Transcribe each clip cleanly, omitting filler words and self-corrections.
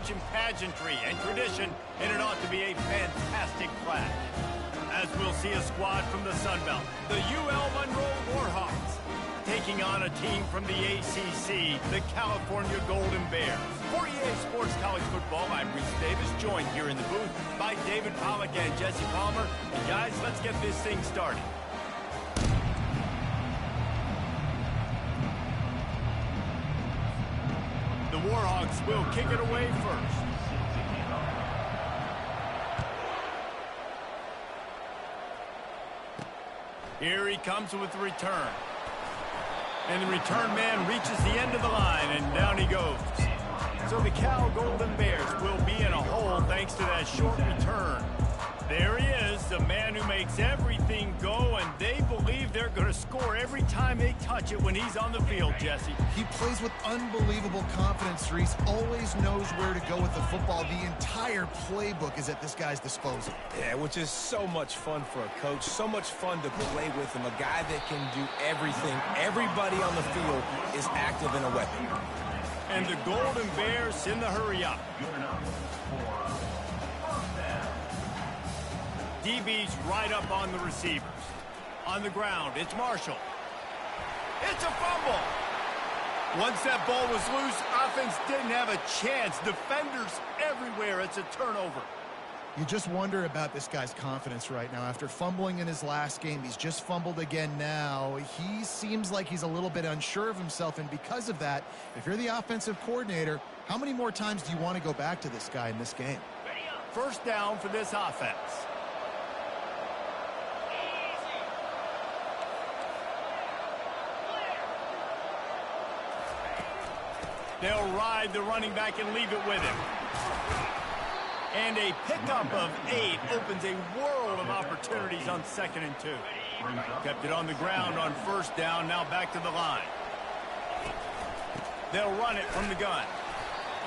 rich in pageantry and tradition, and it ought to be a fantastic clash. As we'll see a squad from the Sun Belt, the UL Monroe Warhawks, taking on a team from the ACC, the California Golden Bears. For EA Sports College Football, I'm Reese Davis, joined here in the booth by David Pollack and Jesse Palmer. And guys, let's get this thing started. The Warhawks will kick it away first. Here he comes with the return. And the return man reaches the end of the line, and down he goes. So the Cal Golden Bears will be in a hole thanks to that short return. There he is, the man who makes everything go, and they believe they're going to score every time they touch it when he's on the field, Jesse. He plays with unbelievable confidence, Reese. Always knows where to go with the football. The entire playbook is at this guy's disposal. Yeah, which is so much fun for a coach. So much fun to play with him. A guy that can do everything. Everybody on the field is active in a weapon. And the Golden Bears in the hurry-up. DB's right up on the receivers. On the ground, it's Marshall. It's a fumble. Once that ball was loose, offense didn't have a chance. Defenders everywhere. It's a turnover. You just wonder about this guy's confidence right now. After fumbling in his last game, he's just fumbled again now. He seems like he's a little bit unsure of himself, and because of that, if you're the offensive coordinator, how many more times do you want to go back to this guy in this game? First down for this offense. They'll ride the running back and leave it with him. And a pickup of 8 opens a world of opportunities on 2nd and 2. Kept it on the ground on first down, now back to the line. They'll run it from the gun.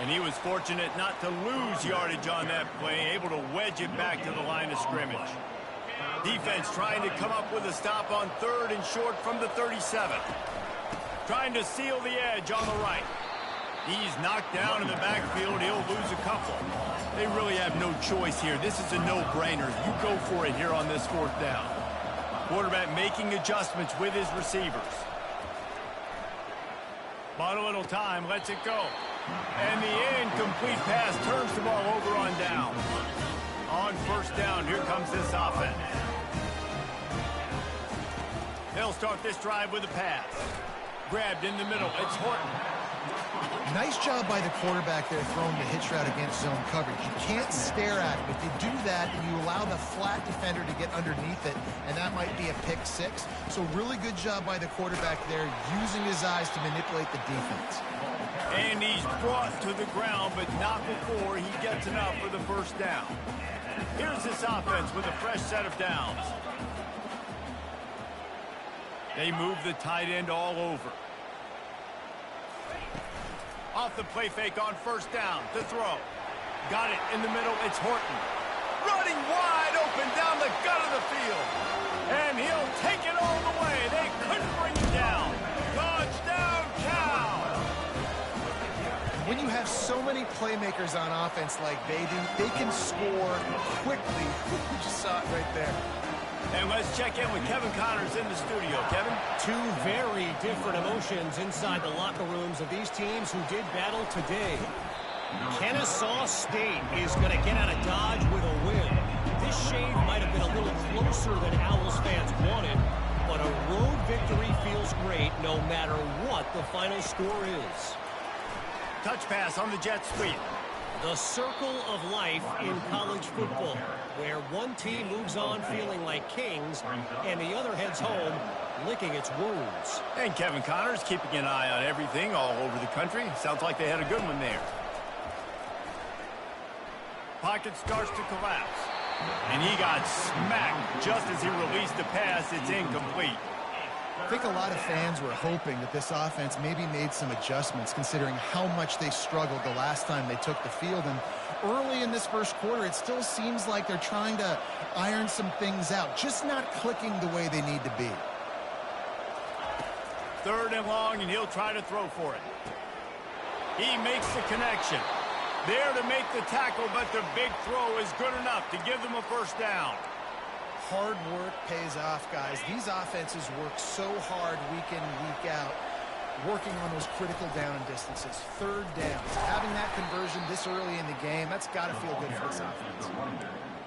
And he was fortunate not to lose yardage on that play, able to wedge it back to the line of scrimmage. Defense trying to come up with a stop on 3rd and short from the 37. Trying to seal the edge on the right. He's knocked down in the backfield. He'll lose a couple. They really have no choice here. This is a no-brainer. You go for it here on this 4th down. Quarterback making adjustments with his receivers. Bought a little time, lets it go. And the incomplete pass turns the ball over on down. On first down, here comes this offense. They'll start this drive with a pass. Grabbed in the middle. It's Horton. Nice job by the quarterback there throwing the hitch route against zone coverage. You can't stare at him. If you do that, and you allow the flat defender to get underneath it, and that might be a pick 6. So really good job by the quarterback there, using his eyes to manipulate the defense. And he's brought to the ground, but not before he gets enough for the first down. Here's this offense with a fresh set of downs. They move the tight end all over. Off the play fake on first down to throw. Got it in the middle. It's Horton. Running wide open down the gut of the field. And he'll take it all the way. They couldn't bring him down. Touchdown, Cal! When you have so many playmakers on offense like they do, they can score quickly. You just saw it right there. And let's check in with Kevin Connors in the studio. Kevin? 2 very different emotions inside the locker rooms of these teams who did battle today. Kennesaw State is going to get out of Dodge with a win. This shave might have been a little closer than Owls fans wanted, but a road victory feels great no matter what the final score is. Touch pass on the jet sweep. The circle of life in college football, where one team moves on feeling like kings and the other heads home licking its wounds. And Kevin Connors keeping an eye on everything all over the country. Sounds like they had a good one there. Pocket starts to collapse. And he got smacked just as he released the pass. It's incomplete. I think a lot of fans were hoping that this offense maybe made some adjustments considering how much they struggled the last time they took the field. And early in this first quarter, it still seems like they're trying to iron some things out, just not clicking the way they need to be. 3rd and long, and he'll try to throw for it. He makes the connection. There to make the tackle, but the big throw is good enough to give them a first down. Hard work pays off, guys. These offenses work so hard week in, week out, working on those critical down and distances. Third downs. Having that conversion this early in the game, that's got to feel good for this offense.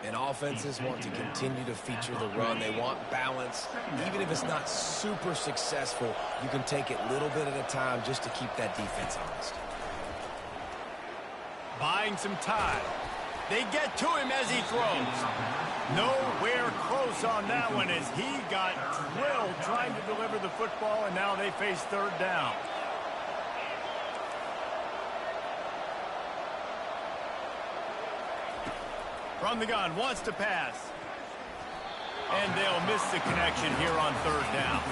And offenses want to continue to feature the run. They want balance. Even if it's not super successful, you can take it little bit at a time just to keep that defense honest. Buying some time. They get to him as he throws. Nowhere close on that one as he got drilled trying to deliver the football, and now they face third down. From the gun, wants to pass. And they'll miss the connection here on third down.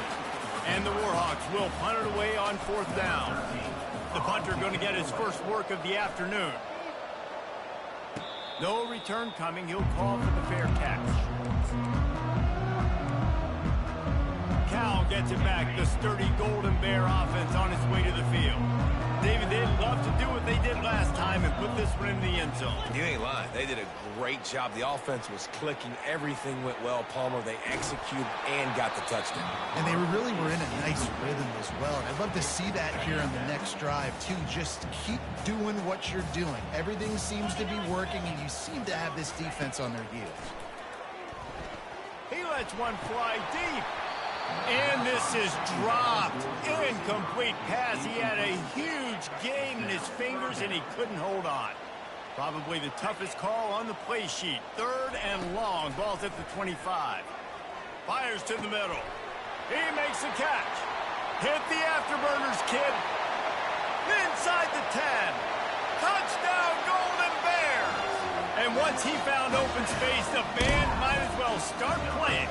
And the Warhawks will punt it away on fourth down. The punter going to get his first work of the afternoon. No return coming. He'll call for the fair catch. Cal gets it back. The sturdy Golden Bear offense on its way to the field. David, they'd love to do what they did last time and put this one in the end zone. You ain't lying. They did a great job. The offense was clicking. Everything went well, Palmer. They executed and got the touchdown. And they really were in a nice rhythm as well. And I'd love to see that here on the next drive, too. Just keep doing what you're doing. Everything seems to be working, and you seem to have this defense on their heels. He lets one fly deep. And this is dropped. Incomplete pass. He had a huge gain in his fingers, and he couldn't hold on. Probably the toughest call on the play sheet. Third and long. Ball's at the 25. Fires to the middle. He makes the catch. Hit the afterburners, kid. Inside the 10. Touchdown, Golden Bears. And once he found open space, the band might as well start playing.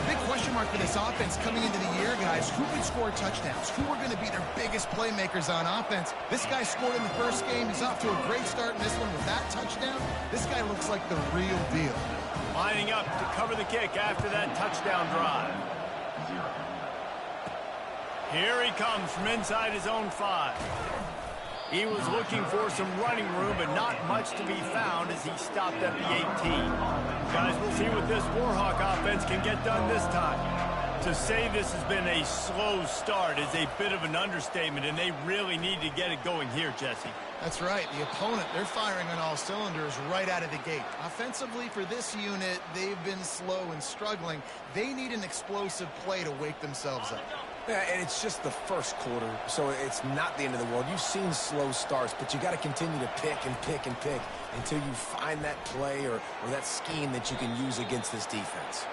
Big question mark for this offense coming into the year, guys. Who could score touchdowns? Who are going to be their biggest playmakers on offense? This guy scored in the first game. He's off to a great start in this one with that touchdown. This guy looks like the real deal. Lining up to cover the kick after that touchdown drive. Here he comes from inside his own 5. He was looking for some running room, but not much to be found as he stopped at the 18. Guys, we'll see what this Warhawk offense can get done this time. To say this has been a slow start is a bit of an understatement, and they really need to get it going here, Jesse. That's right. The opponent, they're firing on all cylinders right out of the gate. Offensively, for this unit, they've been slow and struggling. They need an explosive play to wake themselves up. Yeah, and it's just the first quarter, so it's not the end of the world. You've seen slow starts, but you got to continue to pick and pick and pick until you find that play or that scheme that you can use against this defense.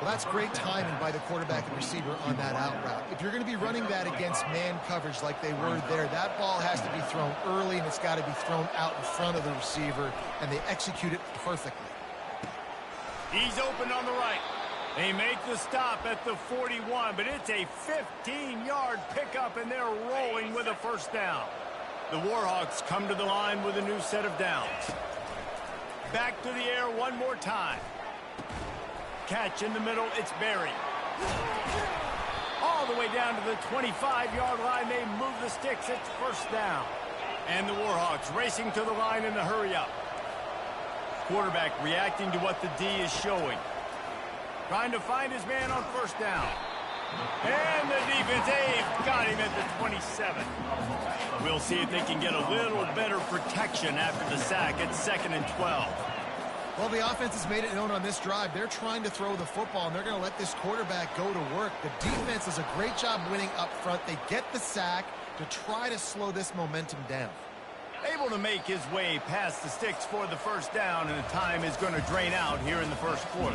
Well, that's great timing by the quarterback and receiver on that out route. If you're going to be running that against man coverage like they were there, that ball has to be thrown early, and it's got to be thrown out in front of the receiver, and they execute it perfectly. He's open on the right. They make the stop at the 41, but it's a 15-yard pickup, and they're rolling with a first down. The Warhawks come to the line with a new set of downs. Back to the air one more time. Catch in the middle, it's Berry. All the way down to the 25-yard line, they move the sticks, it's first down. And the Warhawks racing to the line in a hurry-up. Quarterback reacting to what the D is showing. Trying to find his man on first down. And the defense, they've got him at the 27. We'll see if they can get a little better protection after the sack at 2nd and 12. Well, the offense has made it known on this drive. They're trying to throw the football, and they're going to let this quarterback go to work. The defense does a great job winning up front. They get the sack to try to slow this momentum down. Able to make his way past the sticks for the first down, and the time is going to drain out here in the first quarter.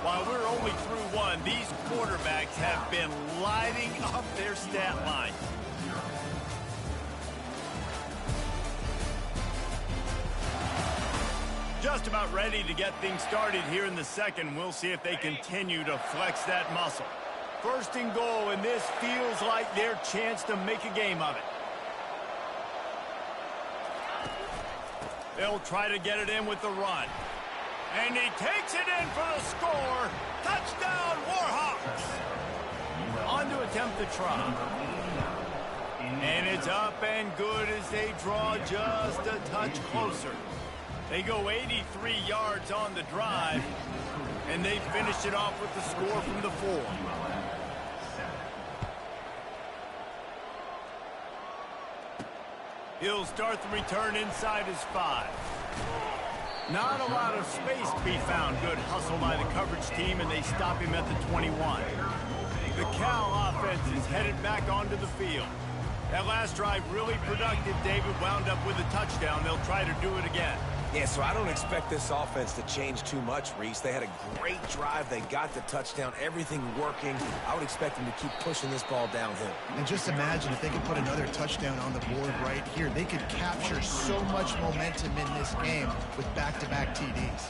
While we're only through one, these quarterbacks have been lighting up their stat line. Just about ready to get things started here in the second. We'll see if they continue to flex that muscle. First and goal, and this feels like their chance to make a game of it. They'll try to get it in with the run. And he takes it in for the score. Touchdown, Warhawks. On to attempt the try. And it's up and good as they draw just a touch closer. They go 83 yards on the drive, and they finish it off with the score from the 4. He'll start the return inside his 5. Not a lot of space to be found. Good hustle by the coverage team, and they stop him at the 21. The Cal offense is headed back onto the field. That last drive really productive. David wound up with a touchdown. They'll try to do it again. Yeah, so I don't expect this offense to change too much, Reese. They had a great drive. They got the touchdown. Everything working. I would expect them to keep pushing this ball downhill. And just imagine if they could put another touchdown on the board right here. They could capture so much momentum in this game with back-to-back TDs.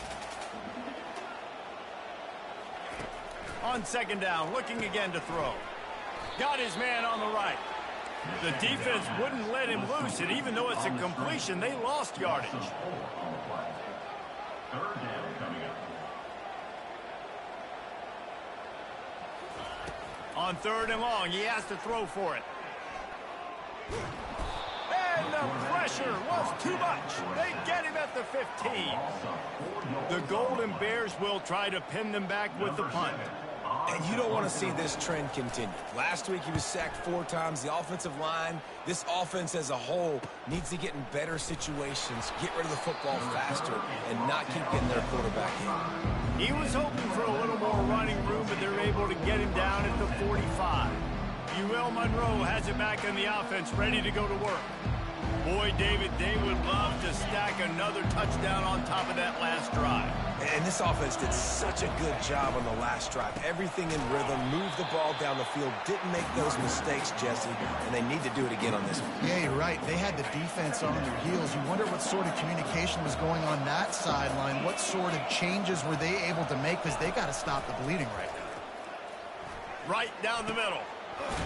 On second down, looking again to throw. Got his man on the right. The defense wouldn't let him loose, and even though it's a completion, they lost yardage. On 3rd and long, he has to throw for it. And the pressure was too much. They get him at the 15. The Golden Bears will try to pin them back with the punt. And you don't want to see this trend continue. Last week he was sacked 4 times. The offensive line, this offense as a whole, needs to get in better situations, get rid of the football faster, and not keep getting their quarterback in. He was hoping for a little more running room, but they're able to get him down at the 45. UL Monroe has it back in the offense, ready to go to work. Boy, David, they would love to stack another touchdown on top of that last drive. And this offense did such a good job on the last drive. Everything in rhythm, moved the ball down the field, didn't make those mistakes, Jesse, and they need to do it again on this one. Yeah, you're right. They had the defense on their heels. You wonder what sort of communication was going on that sideline. What sort of changes were they able to make, because they got to stop the bleeding right now. Right down the middle.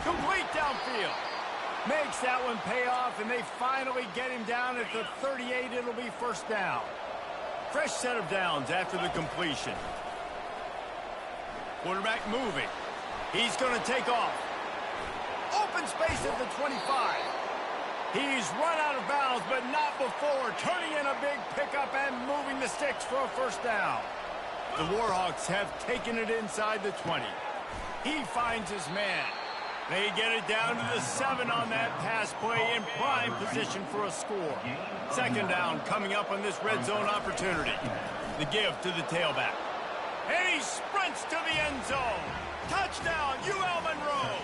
Complete downfield. Makes that one pay off, and they finally get him down at the 38. It'll be first down. Fresh set of downs after the completion. Quarterback moving. He's going to take off. Open space at the 25. He's run out of bounds, but not before. Turning in a big pickup and moving the sticks for a first down. The Warhawks have taken it inside the 20. He finds his man. They get it down to the 7 on that pass play, in prime position for a score. Second down coming up on this red zone opportunity. The give to the tailback. And he sprints to the end zone. Touchdown, UL Monroe.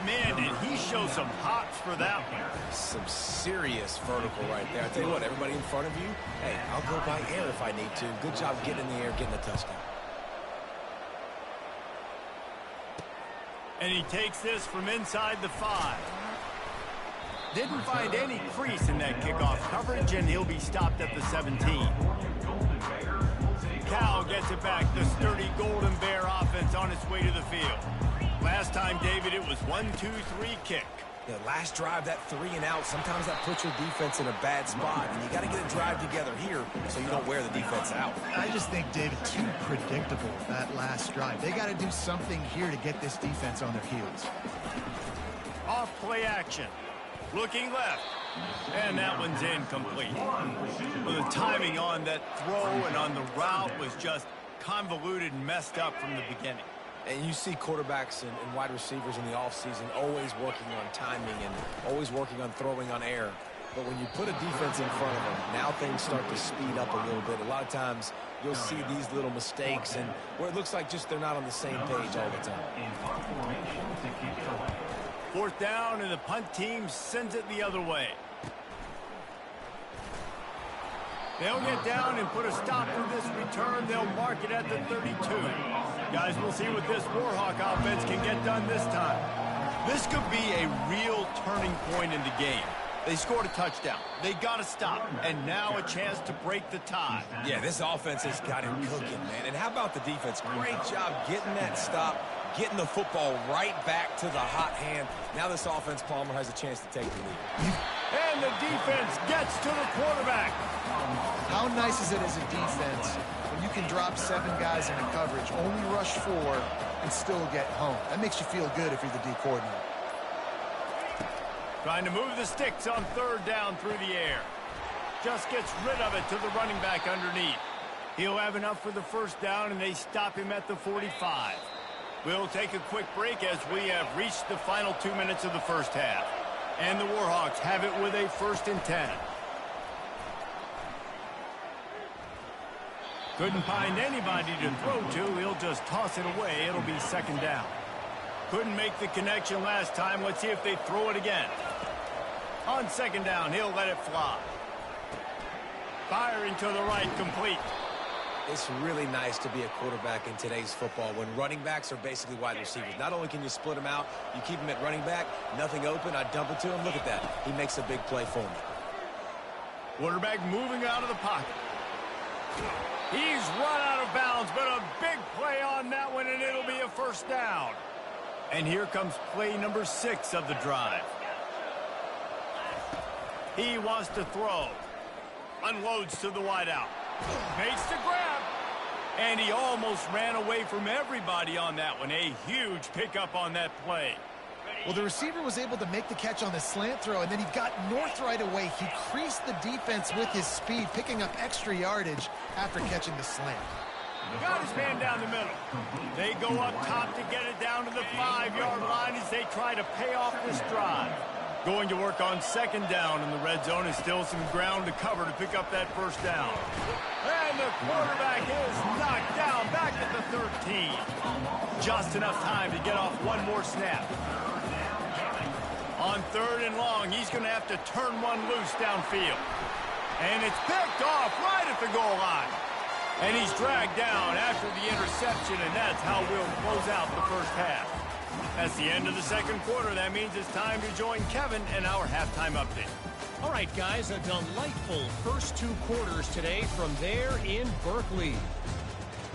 Man, did he show some hops for that one. Some serious vertical right there. I tell you what, everybody in front of you, hey, I'll go by air if I need to. Good job getting in the air, getting a touchdown. And he takes this from inside the 5. Didn't find any crease in that kickoff coverage, and he'll be stopped at the 17. Cal gets it back. The sturdy Golden Bear offense on its way to the field. Last time, David, it was 1-2-3 kick. The last drive, that 3 and out, sometimes that puts your defense in a bad spot, and you got to get a drive together here so you don't wear the defense out. I just think, David, too predictable, that last drive. They got to do something here to get this defense on their heels. Off play action. Looking left. And that one's incomplete. Well, the timing on that throw and on the route was just convoluted and messed up from the beginning. And you see quarterbacks and wide receivers in the offseason always working on timing and always working on throwing on air. But when you put a defense in front of them, now things start to speed up a little bit. A lot of times you'll see these little mistakes and where it looks like just they're not on the same page all the time. Fourth down, and the punt team sends it the other way. They'll get down and put a stop to this return. They'll mark it at the 32. Guys, we'll see what this Warhawk offense can get done this time. This could be a real turning point in the game. They scored a touchdown. They got to stop. And now a chance to break the tie. Yeah, this offense has got him cooking, man. And how about the defense? Great job getting that stop, getting the football right back to the hot hand. Now this offense, Palmer, has a chance to take the lead. And the defense gets to the quarterback. How nice is it as a defense when you can drop 7 guys into coverage, only rush 4, and still get home? That makes you feel good if you're the D coordinator. Trying to move the sticks on third down through the air. Just gets rid of it to the running back underneath. He'll have enough for the first down, and they stop him at the 45. We'll take a quick break as we have reached the final 2 minutes of the first half. And the Warhawks have it with a 1st and 10. Couldn't find anybody to throw to. He'll just toss it away. It'll be 2nd down. Couldn't make the connection last time. Let's see if they throw it again. On 2nd down, he'll let it fly. Firing to the right, complete. It's really nice to be a quarterback in today's football when running backs are basically wide receivers. Not only can you split them out, you keep them at running back, nothing open, I dump it to him. Look at that. He makes a big play for me. Quarterback moving out of the pocket. He's run out of bounds, but a big play on that one, and it'll be a 1st down. And here comes play number 6 of the drive. He wants to throw. Unloads to the wideout. Makes the grab. And he almost ran away from everybody on that one. A huge pickup on that play. Well, the receiver was able to make the catch on the slant throw, and then he got north right away. He creased the defense with his speed, picking up extra yardage after catching the slant. Got his man down the middle. They go up top to get it down to the 5-yard line as they try to pay off this drive. Going to work on 2nd down in the red zone, and still some ground to cover to pick up that 1st down. And the quarterback is knocked down back at the 13. Just enough time to get off one more snap. On 3rd and long, he's going to have to turn one loose downfield. And it's picked off right at the goal line. And he's dragged down after the interception, and that's how we'll close out the first half. That's the end of the 2nd quarter. That means it's time to join Kevin in our halftime update. All right, guys, a delightful first 2 quarters today from there in Berkeley.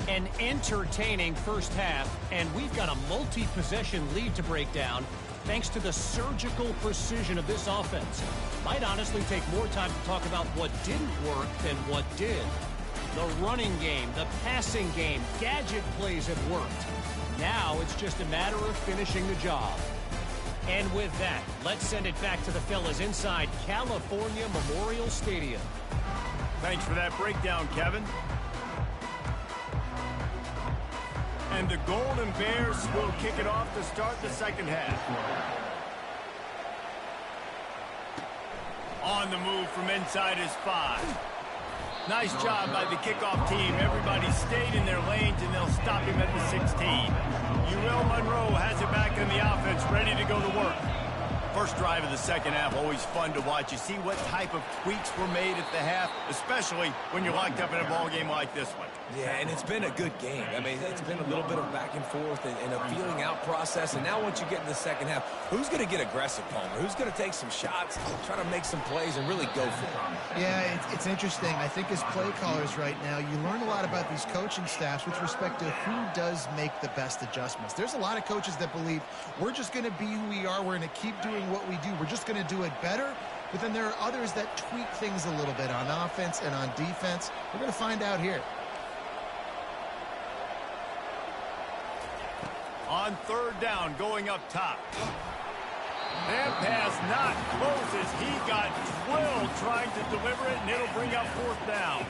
An entertaining first half, and we've got a multi-possession lead to break down thanks to the surgical precision of this offense. Might honestly take more time to talk about what didn't work than what did. The running game, the passing game, gadget plays have worked. Now it's just a matter of finishing the job. And with that, let's send it back to the fellas inside California Memorial Stadium. Thanks for that breakdown, Kevin. And the Golden Bears will kick it off to start the 2nd half. On the move from inside his 5. Nice job by the kickoff team. Everybody stayed in their lanes, and they'll stop him at the 16. Uriel Monroe has it back in the offense, ready to go to work. First drive of the 2nd half, always fun to watch. You see what type of tweaks were made at the half, especially when you're locked up in a ball game like this one. Yeah, and it's been a good game. I mean, it's been a little bit of back and forth and a feeling out process. And now once you get in the 2nd half, who's going to get aggressive, Palmer? Who's going to take some shots, try to make some plays, and really go for it? Yeah, it's interesting. I think as play callers right now, you learn a lot about these coaching staffs with respect to who does make the best adjustments. There's a lot of coaches that believe we're just going to be who we are. We're going to keep doing what we do. We're just going to do it better. But then there are others that tweak things a little bit on offense and on defense. We're going to find out here. On 3rd down, going up top. That pass not close as he got drilled trying to deliver it, and it'll bring up 4th down.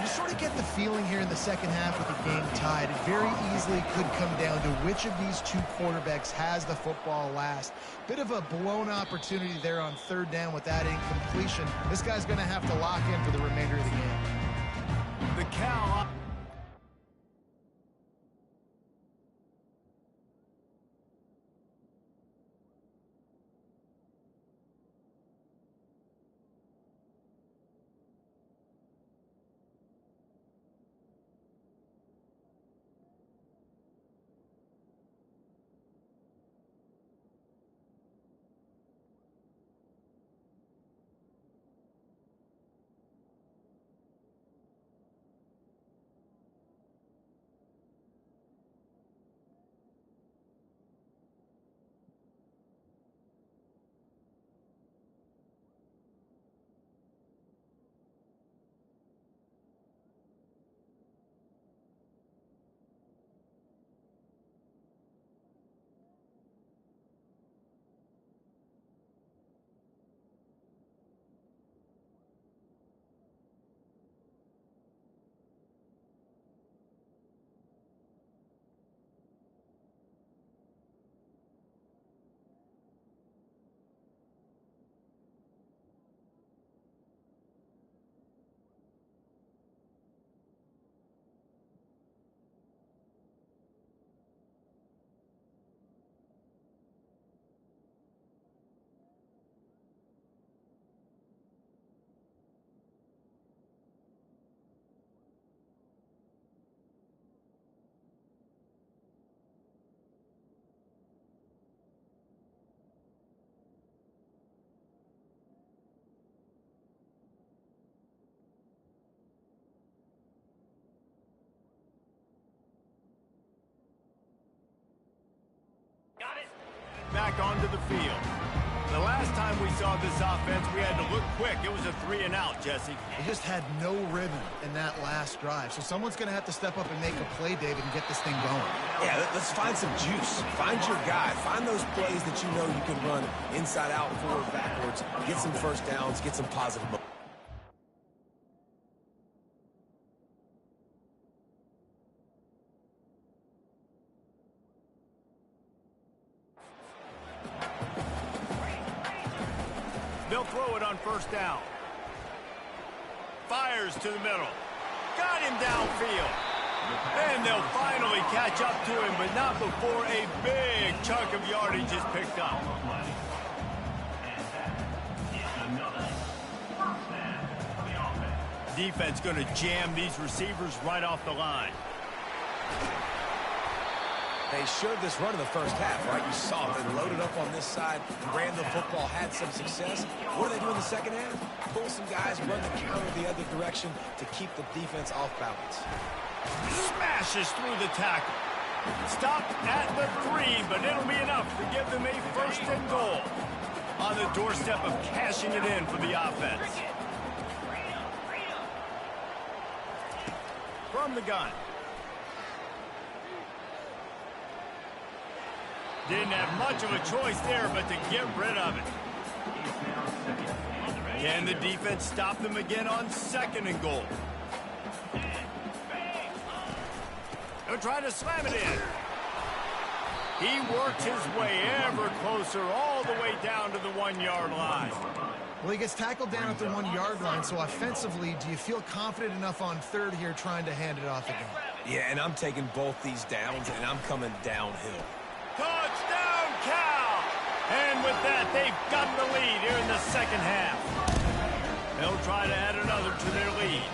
You sort of get the feeling here in the 2nd half with the game tied. It very easily could come down to which of these 2 quarterbacks has the football last. Bit of a blown opportunity there on 3rd down with that incompletion. This guy's going to have to lock in for the remainder of the game. The Cal field. The last time we saw this offense, we had to look quick. It was a 3-and-out, Jesse. They just had no rhythm in that last drive. So someone's going to have to step up and make a play, David, and get this thing going. Yeah, let's find some juice. Find your guy. Find those plays that you know you can run inside out, forward, backwards. Get some first downs. Get some positive momentum. They'll throw it on first down. Fires to the middle. Got him downfield. And they'll finally catch up to him, but not before a big chunk of yardage is picked up. Defense going to jam these receivers right off the line. They showed this run in the first half, right? You saw it. They loaded up on this side, ran the football, had some success. What do they do in the second half? Pull some guys, run the counter the other direction to keep the defense off balance. Smashes through the tackle. Stopped at the 3, but it'll be enough to give them a 1st and goal. On the doorstep of cashing it in for the offense. From the gun. Didn't have much of a choice there, but to get rid of it. Can the defense stop them again on 2nd and goal? They'll try to slam it in. He worked his way ever closer all the way down to the 1-yard line. Well, he gets tackled down at the 1-yard line, so offensively, do you feel confident enough on 3rd here trying to hand it off again? Yeah, and I'm taking both these downs, and I'm coming downhill. Touchdown, Cal! And with that, they've got the lead here in the second half. They'll try to add another to their lead.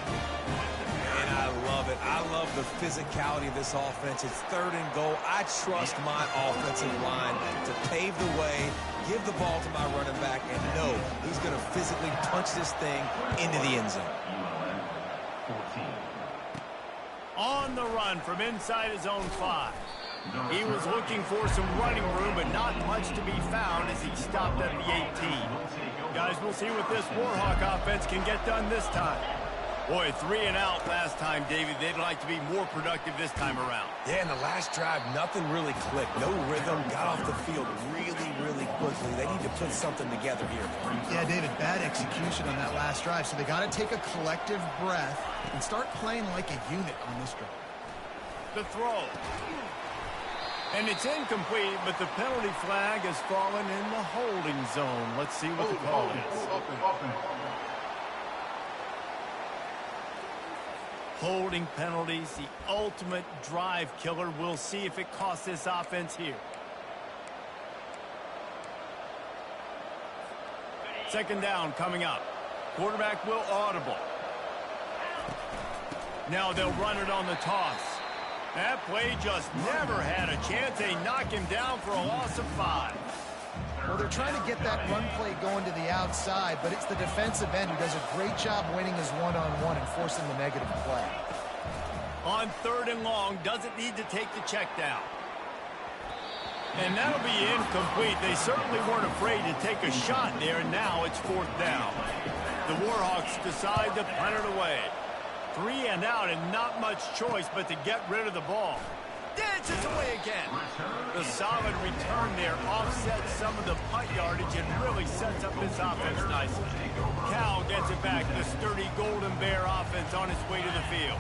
And I love it. I love the physicality of this offense. It's 3rd and goal. I trust my offensive line to pave the way, give the ball to my running back, and know he's going to physically punch this thing into the end zone. On the run from inside his own 5. He was looking for some running room, but not much to be found as he stopped at the 18. Guys, we'll see what this Warhawk offense can get done this time. Boy, 3-and-out last time, David. They'd like to be more productive this time around. Yeah, in the last drive, nothing really clicked. No rhythm, got off the field really quickly. They need to put something together here. Yeah, David, bad execution on that last drive, so they got to take a collective breath and start playing like a unit on this drive. The throw. And it's incomplete, but the penalty flag has fallen in the holding zone. Let's see what the call is. Holding penalties, the ultimate drive killer. We'll see if it costs this offense here. 2nd down coming up. Quarterback will audible. Now they'll run it on the toss. That play just never had a chance. They knock him down for a loss of 5. Well, they're trying to get that run play going to the outside, but it's the defensive end who does a great job winning his one-on-one and forcing the negative play. On 3rd and long, doesn't need to take the check down. And that'll be incomplete. They certainly weren't afraid to take a shot there, and now it's 4th down. The Warhawks decide to punt it away. 3-and-out and not much choice but to get rid of the ball. Dances away again. The solid return there offsets some of the punt yardage and really sets up this offense nicely. Cal gets it back. The sturdy Golden Bear offense on its way to the field.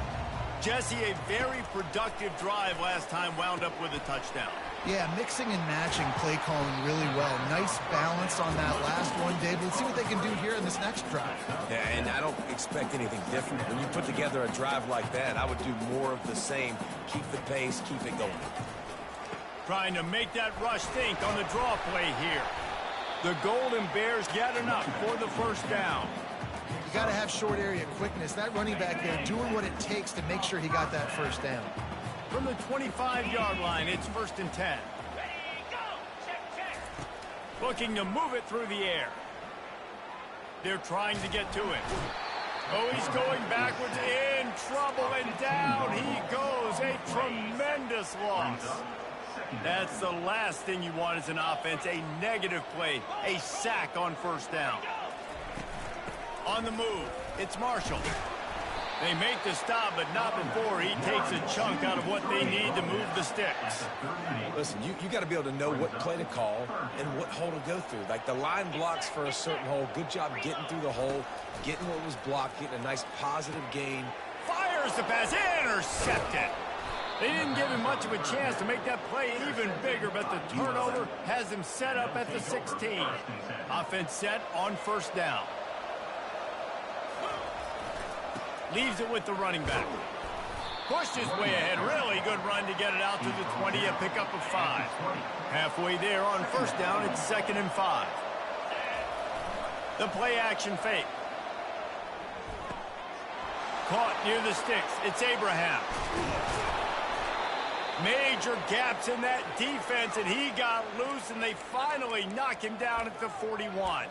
Jesse, a very productive drive last time wound up with a touchdown. Yeah, mixing and matching play calling really well. Nice balance on that last one, Dave. Let's see what they can do here in this next drive. Yeah, and I don't expect anything different. When you put together a drive like that, I would do more of the same. Keep the pace, keep it going. Trying to make that rush think on the draw play here. The Golden Bears get enough for the 1st down. You got to have short area quickness. That running back there doing what it takes to make sure he got that 1st down. From the 25-yard line, it's 1st and 10. Looking to move it through the air. They're trying to get to it. Oh, he's going backwards, in trouble, and down he goes. A tremendous loss. That's the last thing you want as an offense, a negative play, a sack on first down. On the move, it's Marshall. They make the stop, but not before he takes a chunk out of what they need to move the sticks. Listen, you got to be able to know what play to call and what hole to go through. Like the line blocks for a certain hole. Good job getting through the hole, getting what was blocked, getting a nice positive gain. Fires the pass, intercepted. They didn't give him much of a chance to make that play even bigger, but the turnover has him set up at the 16. Offense set on first down. Leaves it with the running back. Pushed his way ahead. Really good run to get it out to the 20, a pickup of 5. Halfway there on first down, it's 2nd and 5. The play action fake. Caught near the sticks. It's Abraham. Major gaps in that defense, and he got loose, and they finally knock him down at the 41.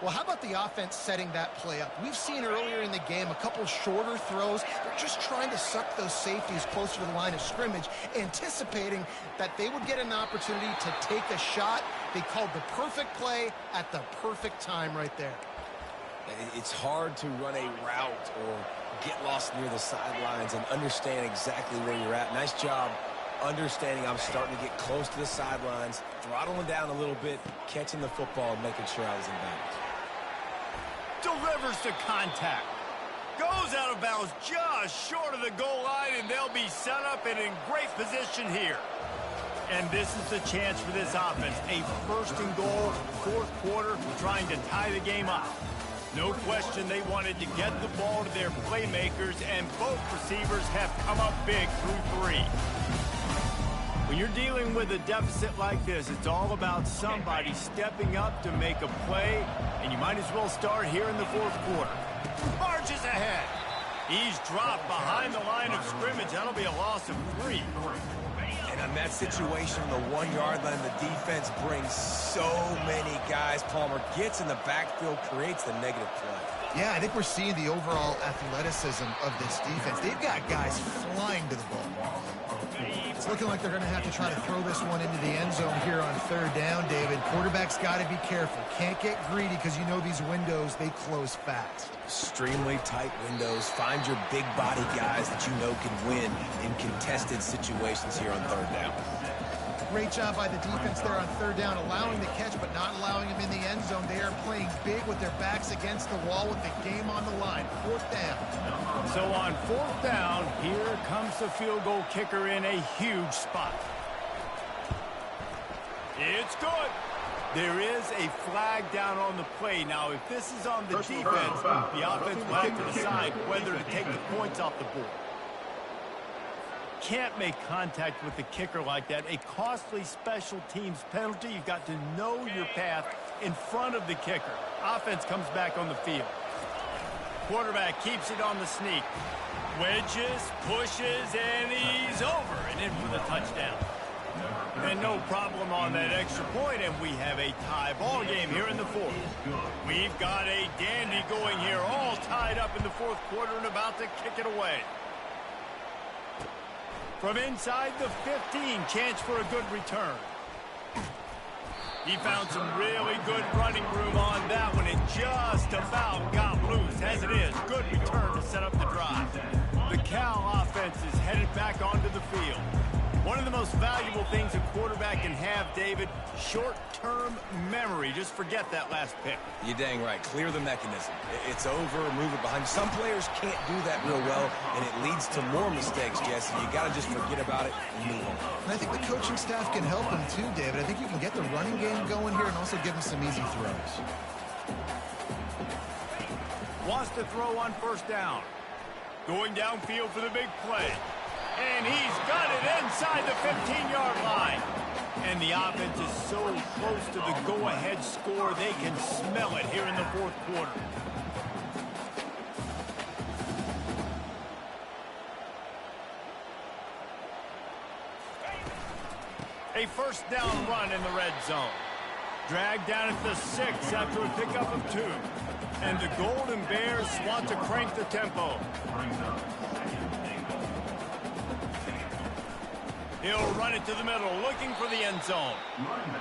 Well, how about the offense setting that play up? We've seen earlier in the game a couple shorter throws. They're just trying to suck those safeties closer to the line of scrimmage, anticipating that they would get an opportunity to take a shot. They called the perfect play at the perfect time right there. It's hard to run a route or get lost near the sidelines and understand exactly where you're at. Nice job understanding I'm starting to get close to the sidelines, throttling down a little bit, catching the football, and making sure I was in bounds. Delivers to contact. Goes out of bounds just short of the goal line, and they'll be set up and in great position here. And this is the chance for this offense. A 1st and goal, 4th quarter, trying to tie the game up. No question they wanted to get the ball to their playmakers, and both receivers have come up big through 3. When you're dealing with a deficit like this, it's all about somebody stepping up to make a play, and you might as well start here in the 4th quarter. Marches ahead. He's dropped behind the line of scrimmage. That'll be a loss of 3. And on that situation, the 1-yard line, the defense brings so many guys. Palmer gets in the backfield, creates the negative play. Yeah, I think we're seeing the overall athleticism of this defense. They've got guys flying to the ball. It's looking like they're going to have to try to throw this one into the end zone here on 3rd down, David. Quarterback's got to be careful. Can't get greedy because you know these windows, they close fast. Extremely tight windows. Find your big body guys that you know can win in contested situations here on 3rd down. Great job by the defense there on 3rd down, allowing the catch but not allowing him in the end zone. They are playing big with their backs against the wall with the game on the line. 4th down. So on 4th down, here comes the field goal kicker in a huge spot. It's good. There is a flag down on the play. Now, if this is on the defense, the offense will have to decide whether to take the points off the board. Can't make contact with the kicker like that. A costly special teams penalty. You've got to know your path in front of the kicker. Offense comes back on the field. Quarterback keeps it on the sneak. Wedges, pushes, and he's over and in for the touchdown. And no problem on that extra point, and we have a tie ball game here in the 4th. We've got a dandy going here, all tied up in the 4th quarter and about to kick it away. From inside the 15, chance for a good return. He found some really good running room on that one and just about got loose. As it is, good return to set up the drive. The Cal offense is headed back onto the field. One of the most valuable things a quarterback can have, David, short-term memory. Just forget that last pick. You're dang right. Clear the mechanism. It's over, move it behind. Some players can't do that real well, and it leads to more mistakes, Jesse. You got to just forget about it and move on. And I think the coaching staff can help him too, David. I think you can get the running game going here and also give him some easy throws. Wants to throw on 1st down. Going downfield for the big play. And he's got it inside the 15-yard line. And the offense is so close to the go-ahead score, they can smell it here in the 4th quarter. A 1st down run in the red zone. Dragged down at the 6 after a pickup of 2. And the Golden Bears want to crank the tempo. He'll run it to the middle, looking for the end zone.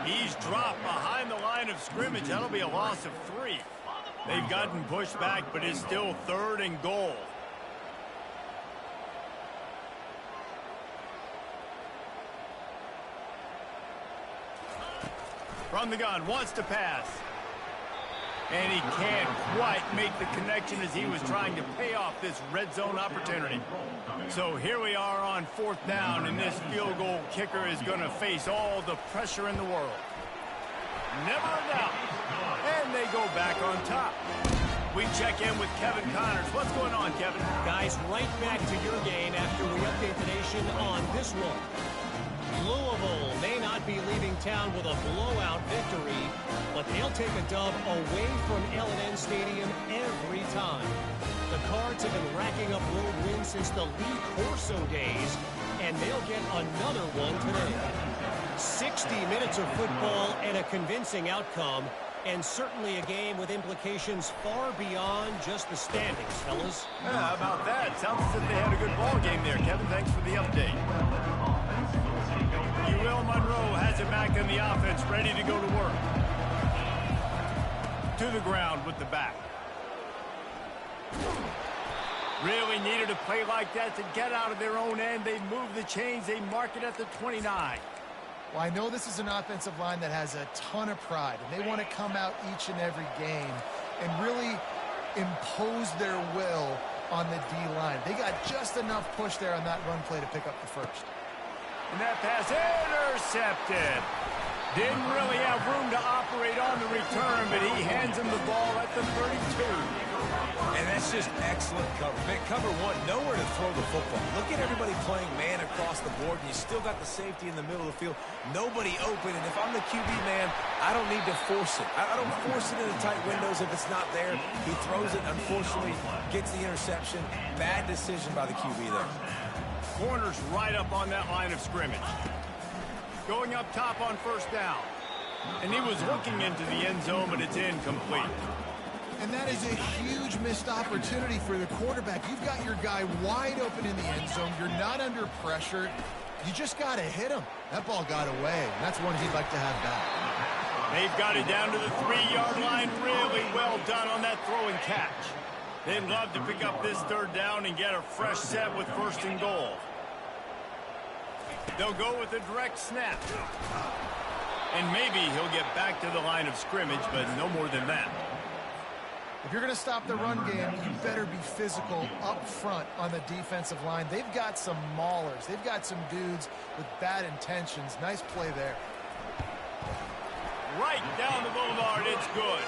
He's dropped behind the line of scrimmage. That'll be a loss of 3. They've gotten pushed back, but it's still 3rd and goal. From the gun, wants to pass. And he can't quite make the connection as he was trying to pay off this red zone opportunity. So here we are on 4th down, and this field goal kicker is going to face all the pressure in the world. Never a doubt. And they go back on top. We check in with Kevin Connors. What's going on, Kevin? Guys, right back to your game after we update the nation on this one. Louisville may not be leaving town with a blowout victory, but they'll take a dub away from L&N Stadium every time. The Cards have been racking up road wins since the Lee Corso days, and they'll get another one today. 60 minutes of football and a convincing outcome, and certainly a game with implications far beyond just the standings, fellas. Yeah, how about that? Sounds as if they had a good ball game there, Kevin. Thanks for the update. Will Monroe has it back in the offense, ready to go to work. To the ground with the back. Really needed a play like that to get out of their own end. They move the chains. They mark it at the 29. Well, I know this is an offensive line that has a ton of pride, and they want to come out each and every game and really impose their will on the D-line. They got just enough push there on that run play to pick up the first. And that pass intercepted. Didn't really have room to operate on the return, but he hands him the ball at the 32. And that's just excellent cover. Man, cover 1, nowhere to throw the football. Look at everybody playing man across the board, and you still got the safety in the middle of the field. Nobody open, and if I'm the QB, man, I don't need to force it. I don't force it into tight windows if it's not there. He throws it, unfortunately, gets the interception. Bad decision by the QB there. Corners right up on that line of scrimmage. Going up top on 1st down. And he was looking into the end zone, but it's incomplete. And that is a huge missed opportunity for the quarterback. You've got your guy wide open in the end zone. You're not under pressure. You just got to hit him. That ball got away, and that's one he'd like to have back. They've got it down to the 3-yard line. Really well done on that throw and catch. They'd love to pick up this 3rd down and get a fresh set with 1st and goal. They'll go with a direct snap. And maybe he'll get back to the line of scrimmage, but no more than that. If you're going to stop the run game, you better be physical up front on the defensive line. They've got some maulers. They've got some dudes with bad intentions. Nice play there. Right down the boulevard, it's good.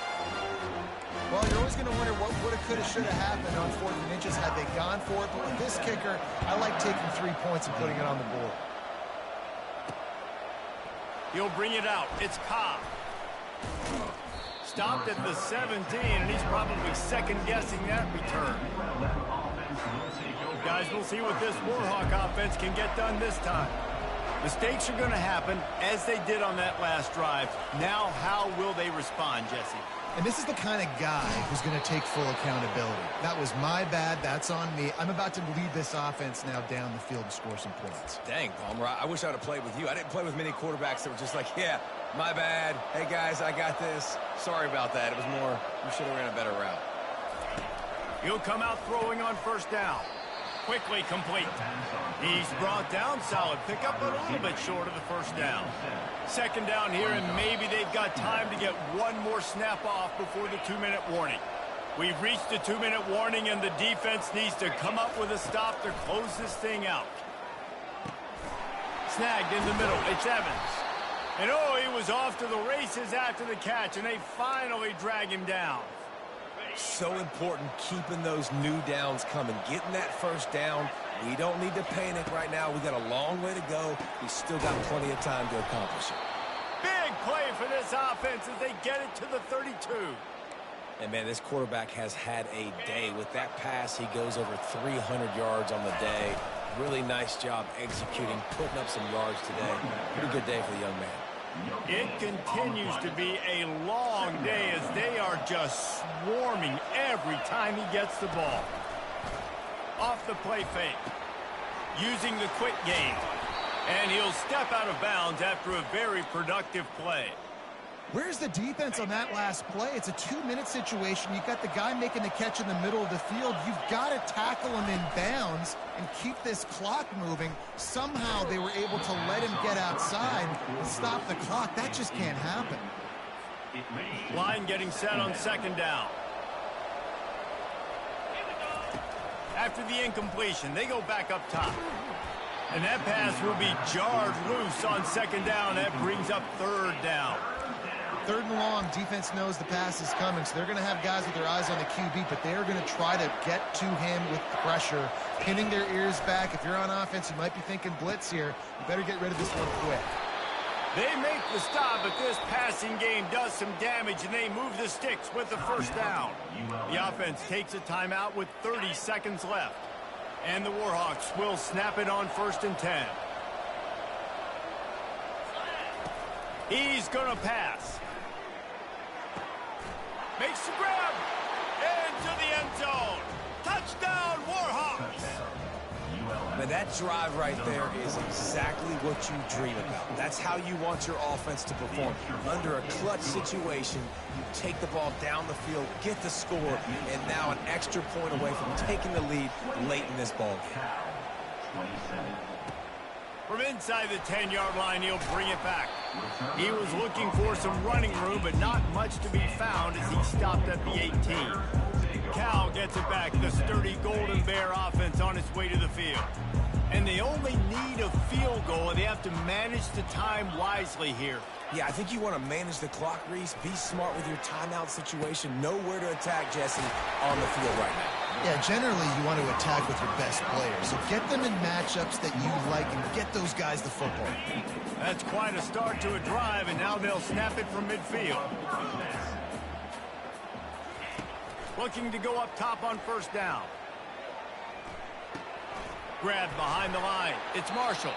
Well, you're always going to wonder what woulda, coulda, shoulda happened on 4th and inches had they gone for it. But with this kicker, I like taking 3 points and putting it on the board. He'll bring it out. It's Cobb. Stopped at the 17, and he's probably second-guessing that return. Guys, we'll see what this Warhawk offense can get done this time. Mistakes are going to happen, as they did on that last drive. Now, how will they respond, Jesse? And this is the kind of guy who's going to take full accountability. That was my bad. That's on me. I'm about to lead this offense now down the field and score some points. Dang, Palmer, I wish I would have played with you. I didn't play with many quarterbacks that were just like, yeah, my bad. Hey, guys, I got this. Sorry about that. It was more, you should have ran a better route. He'll come out throwing on 1st down. Quickly complete. He's brought down. Solid pickup, but a little bit short of the 1st down. 2nd down here, and maybe they've got time to get one more snap off before the 2-minute warning. We've reached the 2-minute warning, and the defense needs to come up with a stop to close this thing out. Snagged in the middle. It's Evans. And oh, he was off to the races after the catch, and they finally drag him down. So important keeping those new downs coming. Getting that 1st down. We don't need to panic right now. We got a long way to go. We still got plenty of time to accomplish it. Big play for this offense as they get it to the 32. And, man, this quarterback has had a day. With that pass, he goes over 300 yards on the day. Really nice job executing, putting up some yards today. Pretty good day for the young man. It continues to be a long day as they are just swarming every time he gets the ball. Off the play fake. Using the quick game. And he'll step out of bounds after a very productive play. Where's the defense on that last play? It's a 2-minute situation. You've got the guy making the catch in the middle of the field. You've got to tackle him in bounds and keep this clock moving. Somehow they were able to let him get outside and stop the clock. That just can't happen. Line getting set on second down. After the incompletion, they go back up top. And that pass will be jarred loose on second down. That brings up third down. Third and long, defense knows the pass is coming, so they're going to have guys with their eyes on the QB, but they're going to try to get to him with pressure, pinning their ears back. If you're on offense, you might be thinking blitz here. You better get rid of this one quick. They make the stop, but this passing game does some damage, and they move the sticks with the first down. The offense takes a timeout with 30 seconds left. And the Warhawks will snap it on 1st and 10. He's going to pass. Makes the grab. Into the end zone. Touchdown, Warhawks. Now that drive right there is exactly what you dream about. That's how you want your offense to perform. Under a clutch situation, you take the ball down the field, get the score, and now an extra point away from taking the lead late in this ball game. From inside the 10-yard line, he'll bring it back. He was looking for some running room, but not much to be found as he stopped at the 18. Cal gets it back, the sturdy Golden Bear offense on its way to the field. And they only need a field goal, and they have to manage the time wisely here. Yeah, I think you want to manage the clock, Reese. Be smart with your timeout situation. Know where to attack, Jesse, on the field right now. Yeah, generally you want to attack with your best players. So get them in matchups that you like and get those guys the football. That's quite a start to a drive, and now they'll snap it from midfield. Looking to go up top on 1st down. Grabbed behind the line. It's Marshall.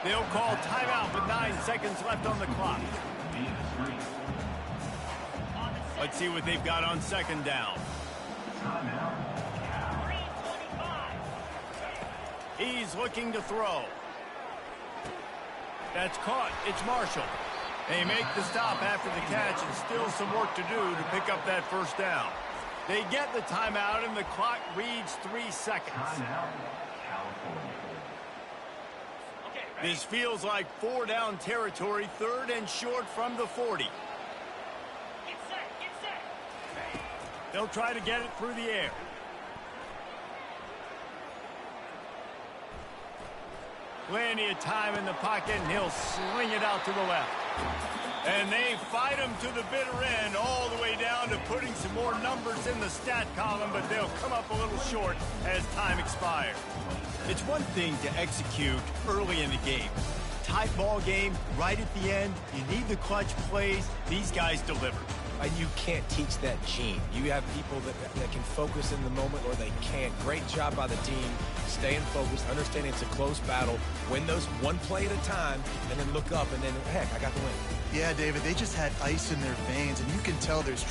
They'll call timeout with 9 seconds left on the clock. Let's see what they've got on 2nd down. He's looking to throw. That's caught. It's Marshall. They make the stop after the catch, and still some work to do to pick up that 1st down. They get the timeout, and the clock reads 3 seconds. This feels like 4-down territory, 3rd and short from the 40. They'll try to get it through the air. Plenty of time in the pocket, and he'll sling it out to the left. And they fight him to the bitter end, all the way down to putting some more numbers in the stat column, but they'll come up a little short as time expires. It's one thing to execute early in the game. Tight ball game, right at the end, you need the clutch plays. These guys deliver. And you can't teach that gene. You have people that can focus in the moment, or they can't. Great job by the team, staying focused, understanding it's a close battle, win those one play at a time, and then look up, and then, heck, I got the win. Yeah, David, they just had ice in their veins, and you can tell there's